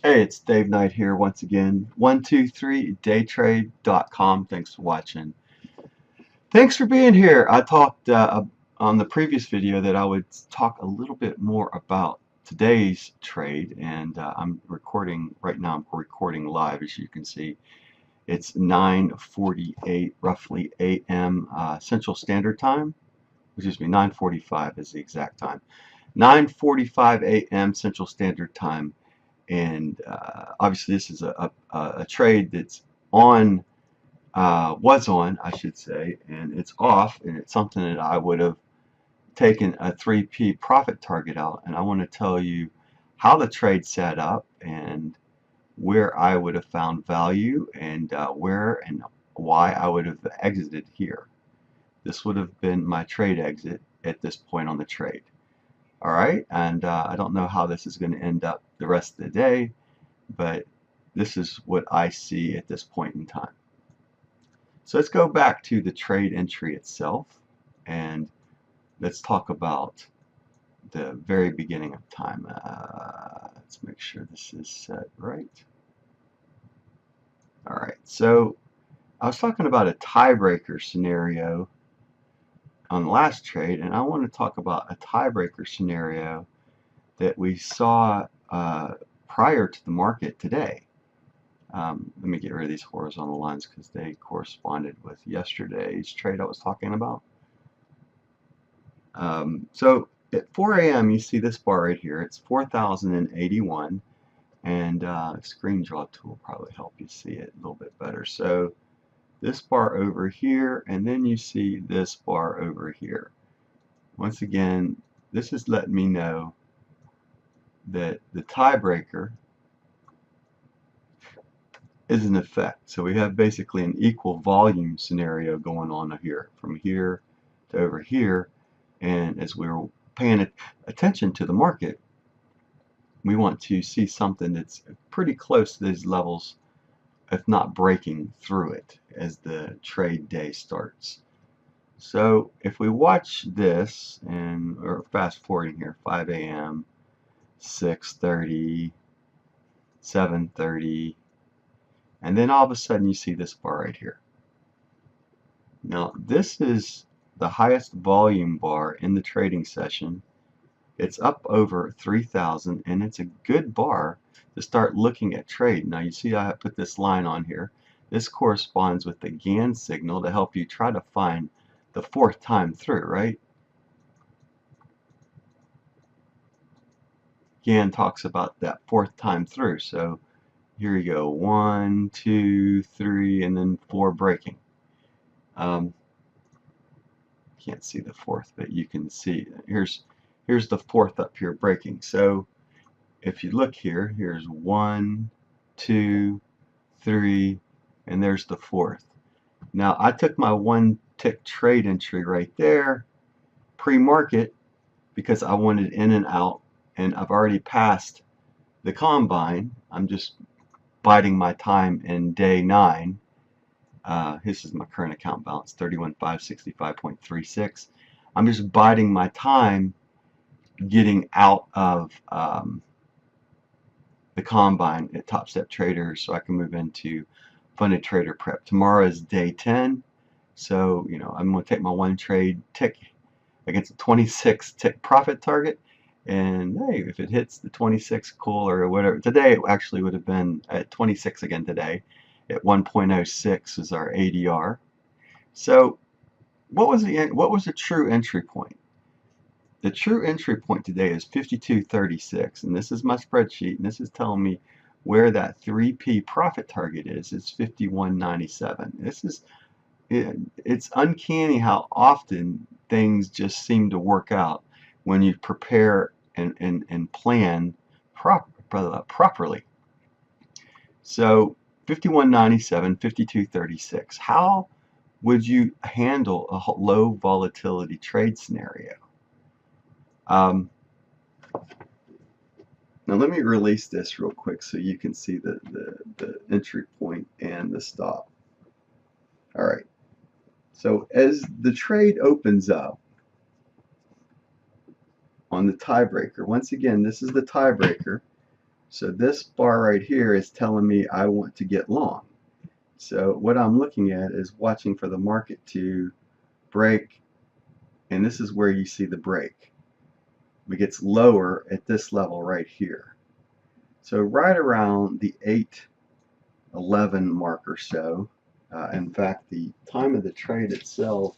Hey, it's Dave Knight here once again. 123daytrade.com. Thanks for watching. Thanks for being here. I talked on the previous video that I would talk a little bit more about today's trade, and I'm recording right now. I'm recording live, as you can see. It's 9:48 roughly a.m. Central Standard Time. Excuse me, 9:45 is the exact time. 9:45 a.m. Central Standard Time. And obviously this is a trade that's on, was on, I should say, and it's off, and it's something that I would have taken a 3p profit target out, and I want to tell you how the trade set up and where I would have found value, and where and why I would have exited here. This would have been my trade exit at this point on the trade. Alright, and I don't know how this is going to end up the rest of the day, but this is what I see at this point in time. So let's go back to the trade entry itself, and let's talk about the very beginning of time. Let's make sure this is set right. Alright, so I was talking about a tiebreaker scenario on the last trade, and I want to talk about a tiebreaker scenario that we saw prior to the market today. Let me get rid of these horizontal lines because they corresponded with yesterday's trade I was talking about. So at 4 a.m. you see this bar right here. It's 4,081, and screen draw tool will probably help you see it a little bit better. So this bar over here, and then you see this bar over here. Once again, this is letting me know that the tiebreaker is in effect. So we have basically an equal volume scenario going on here, from here to over here. And as we're paying attention to the market, we want to see something that's pretty close to these levels, if not breaking through it, as the trade day starts. So if we watch this, and or fast forwarding here, 5 a.m., 6:30, 7:30, and then all of a sudden you see this bar right here. Now this is the highest volume bar in the trading session. It's up over 3,000, and it's a good bar to start looking at trade. Now you see I put this line on here. This corresponds with the Gann signal to help you try to find the fourth time through, right? Gann talks about that fourth time through. So here you go, 1, 2, 3, and then 4 breaking. Can't see the fourth, but you can see here's the fourth up here breaking. So if you look here, here's 1, 2, 3, and there's the fourth. Now I took my 1 tick trade entry right there, pre-market, because I wanted in and out, and I've already passed the combine. I'm just biding my time in day 9. This is my current account balance, 31,565.36. I'm just biding my time getting out of the combine at Top Step Traders so I can move into funded trader prep. Tomorrow is day 10, so you know I'm going to take my 1 trade tick against a 26 tick profit target, and hey, if it hits the 26, cool, or whatever. Today it actually would have been at 26 again today. At 1.06 is our ADR. So what was the true entry point? The true entry point today is 52.36, and this is my spreadsheet, and this is telling me where that 3p profit target is. It's 51.97. This is it's uncanny how often things just seem to work out when you prepare and plan properly. So 51.97, 52.36. How would you handle a low volatility trade scenario? Now let me release this real quick so you can see the entry point and the stop. Alright, so as the trade opens up on the tiebreaker, once again this is the tiebreaker. So this bar right here is telling me I want to get long. So what I'm looking at is watching for the market to break, and this is where you see the break. It gets lower at this level right here. So right around the 8:11 mark or so. In fact, the time of the trade itself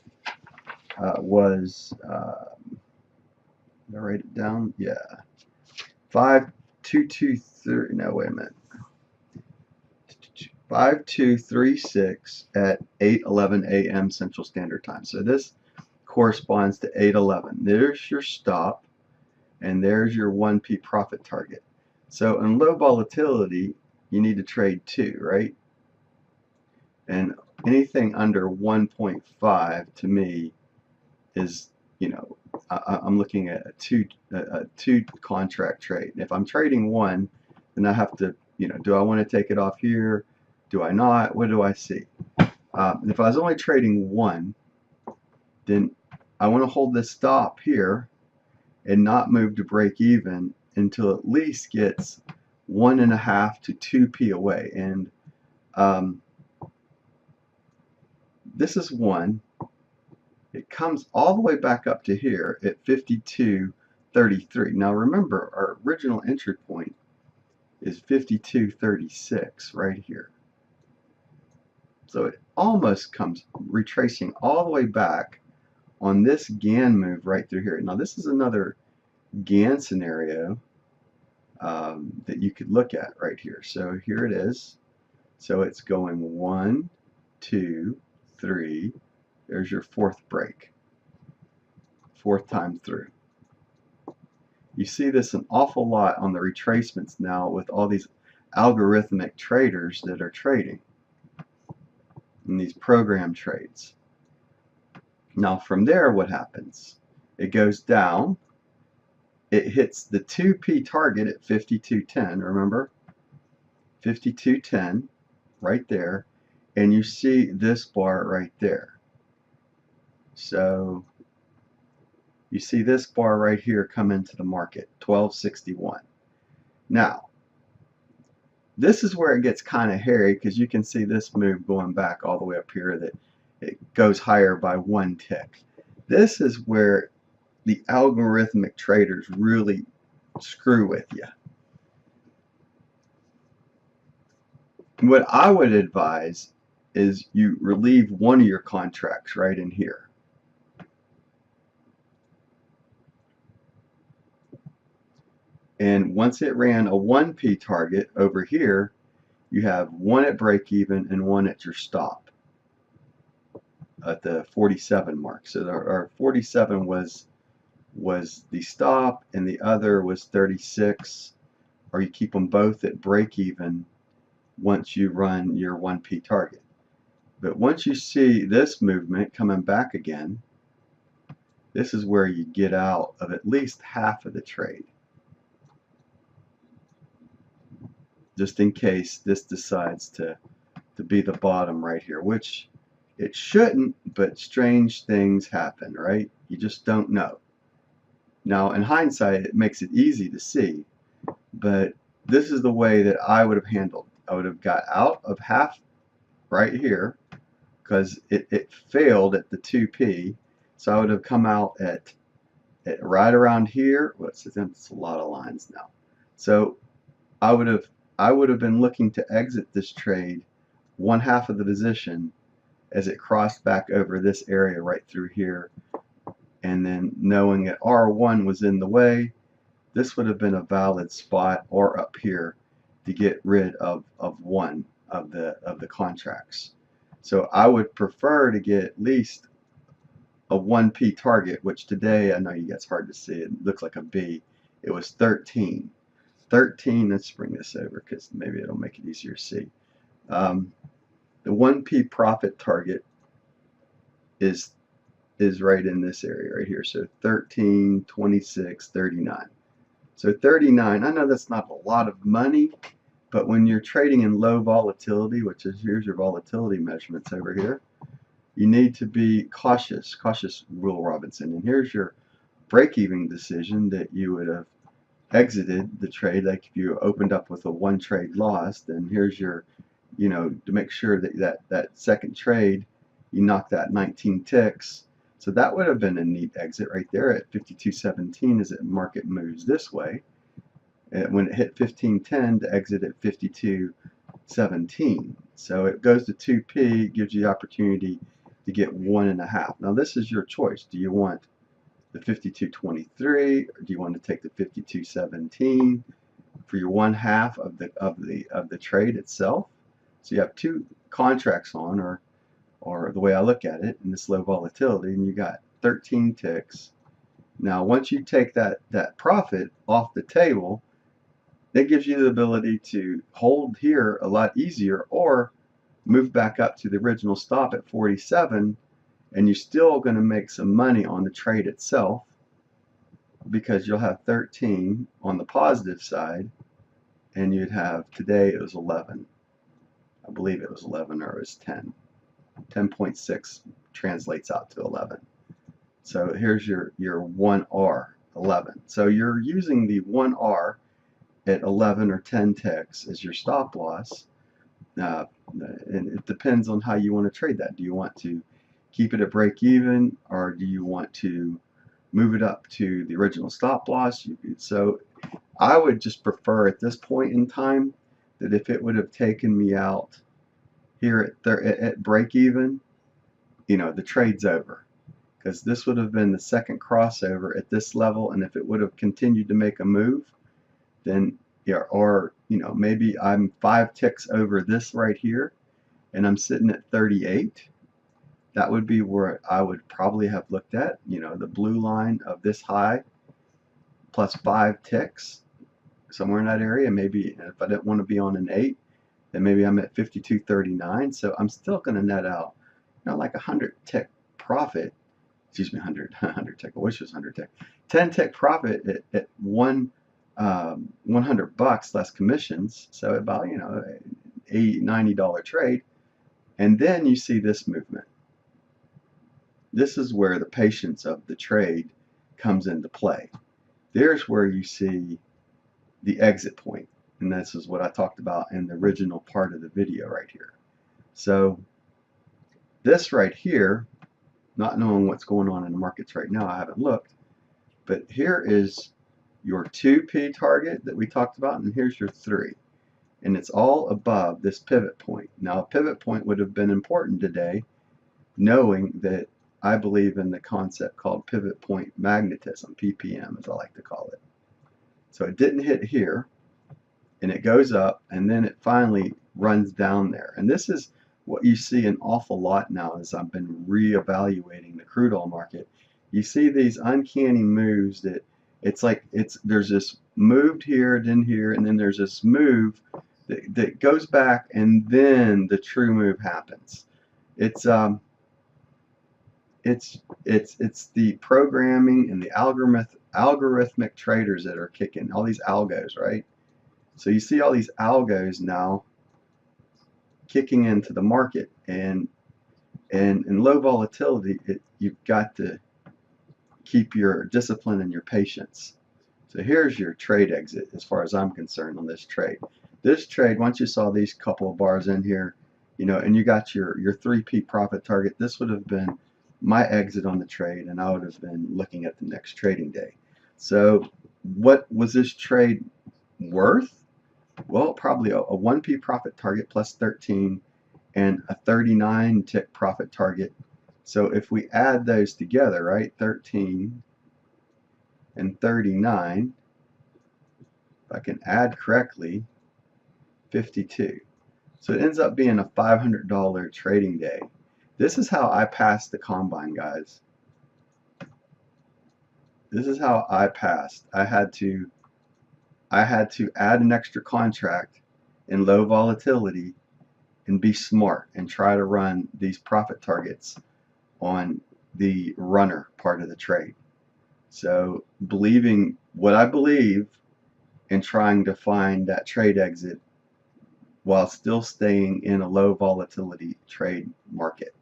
was, did I write it down? Yeah, 5223. No, wait a minute. 5236 at 8:11 a.m. Central Standard Time. So this corresponds to 8:11. There's your stop, and there's your 1p profit target. So in low volatility, you need to trade 2, right? And anything under 1.5 to me is, I'm looking at a two contract trade. If I'm trading 1, then I have to, do I want to take it off here? Do I not? What do I see? If I was only trading 1, then I want to hold this stop here and not move to break even until at least gets 1.5 to 2p away. And this is 1. It comes all the way back up to here at 52.33. Now remember, our original entry point is 52.36 right here. So it almost comes retracing all the way back on this Gann move right through here. Now this is another Gann scenario that you could look at right here. So here it is. So it's going 1, 2, 3. There's your 4th break. 4th time through. You see this an awful lot on the retracements now with all these algorithmic traders that are trading in these program trades. Now from there, what happens? It goes down. It hits the 2p target at 52.10, remember? 52.10 right there, and you see this bar right there. So you see this bar right here come into the market, 1261. Now, this is where it gets kind of hairy because you can see this move going back all the way up here that it goes higher by 1 tick. This is where the algorithmic traders really screw with you. What I would advise is you relieve one of your contracts right in here. And once it ran a 1p target over here, you have 1 at break even and 1 at your stop at the 47 mark. So our 47 was the stop, and the other was 36, or you keep them both at break even once you run your 1p target. But once you see this movement coming back again, this is where you get out of at least half of the trade, just in case this decides to be the bottom right here, which it shouldn't, but strange things happen, right? You just don't know. Now, in hindsight, it makes it easy to see, but this is the way that I would have handled. I would have got out of half right here because it failed at the 2p, so I would have come out at right around here. It's a lot of lines now. So I would have been looking to exit this trade 1/2 of the position as it crossed back over this area right through here, and then knowing that R1 was in the way, this would have been a valid spot, or up here, to get rid of one of the contracts. So I would prefer to get at least a 1p target, which today, I know you guys hard to see, it looks like a B. It was 13. 13, let's bring this over because maybe it'll make it easier to see. The 1p profit target is right in this area right here. So 13, 26, 39. So 39, I know that's not a lot of money, but when you're trading in low volatility, which is, here's your volatility measurements over here, you need to be cautious, Will Robinson. And here's your break-even decision that you would have exited the trade, like if you opened up with a 1 trade loss, then here's your, to make sure that second trade, you knock that 19 ticks. So that would have been a neat exit right there at 52.17 as the market moves this way. And when it hit 15.10 to exit at 52.17. So it goes to 2p, gives you the opportunity to get 1.5. Now this is your choice. Do you want the 52.23, or do you want to take the 52.17 for your 1/2 of the trade itself? So you have 2 contracts on, or the way I look at it, in this low volatility, and you got 13 ticks. Now once you take that profit off the table, that gives you the ability to hold here a lot easier, or move back up to the original stop at 47, and you're still going to make some money on the trade itself, because you'll have 13 on the positive side, and you'd have, today it was 11. I believe it was 11, or it was 10. 10.6 translates out to 11. So here's your 1R, 11. So you're using the 1R at 11 or 10 ticks as your stop loss. And it depends on how you want to trade that. Do you want to keep it at break even, or do you want to move it up to the original stop loss? So I would just prefer at this point in time that if it would have taken me out here at break even, the trade's over, because this would have been the second crossover at this level, and if it would have continued to make a move, then or maybe I'm 5 ticks over this right here and I'm sitting at 38, that would be where I would probably have looked at, the blue line of this high plus 5 ticks, somewhere in that area. Maybe if I didn't want to be on an 8, then maybe I'm at 52.39. So I'm still going to net out, like 100 tick profit. Excuse me, 100 tick. I wish it was 100 tick. 10 tick profit at $100 less commissions. So about $80, $90 trade. And then you see this movement. This is where the patience of the trade comes into play. There's where you see the exit point, and this is what I talked about in the original part of the video right here. So this right here, not knowing what's going on in the markets right now, I haven't looked, but here is your 2p target that we talked about, and here's your 3, and it's all above this pivot point. Now a pivot point would have been important today, knowing that I believe in the concept called pivot point magnetism, PPM as I like to call it. So it didn't hit here, and it goes up, and then it finally runs down there. And this is what you see an awful lot now as I've been reevaluating the crude oil market. You see these uncanny moves that it's like there's this moved here, then here, and then there's this move that goes back, and then the true move happens. It's the programming and the algorithmic traders that are kicking all these algos, right? So you see all these algos now kicking into the market, and in low volatility, you've got to keep your discipline and your patience. So here's your trade exit as far as I'm concerned on this trade. This trade, once you saw these couple of bars in here, and you got your 3p profit target, this would have been my exit on the trade, and I would have been looking at the next trading day. So what was this trade worth? Well, probably a 1p profit target plus 13 and a 39 tick profit target. So if we add those together, right, 13 and 39, if I can add correctly, 52. So it ends up being a $500 trading day. This is how I passed the combine, guys. This is how I passed. I had to add an extra contract in low volatility and be smart and try to run these profit targets on the runner part of the trade. So believing what I believe and trying to find that trade exit while still staying in a low volatility trade market.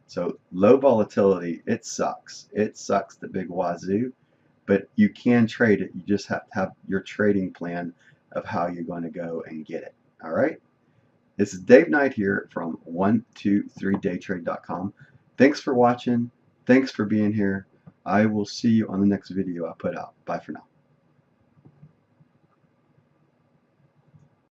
So low volatility, it sucks. It sucks the big wazoo, but you can trade it. You just have to have your trading plan of how you're going to go and get it. All right. This is Dave Knight here from 123daytrade.com. Thanks for watching. Thanks for being here. I will see you on the next video I put out. Bye for now.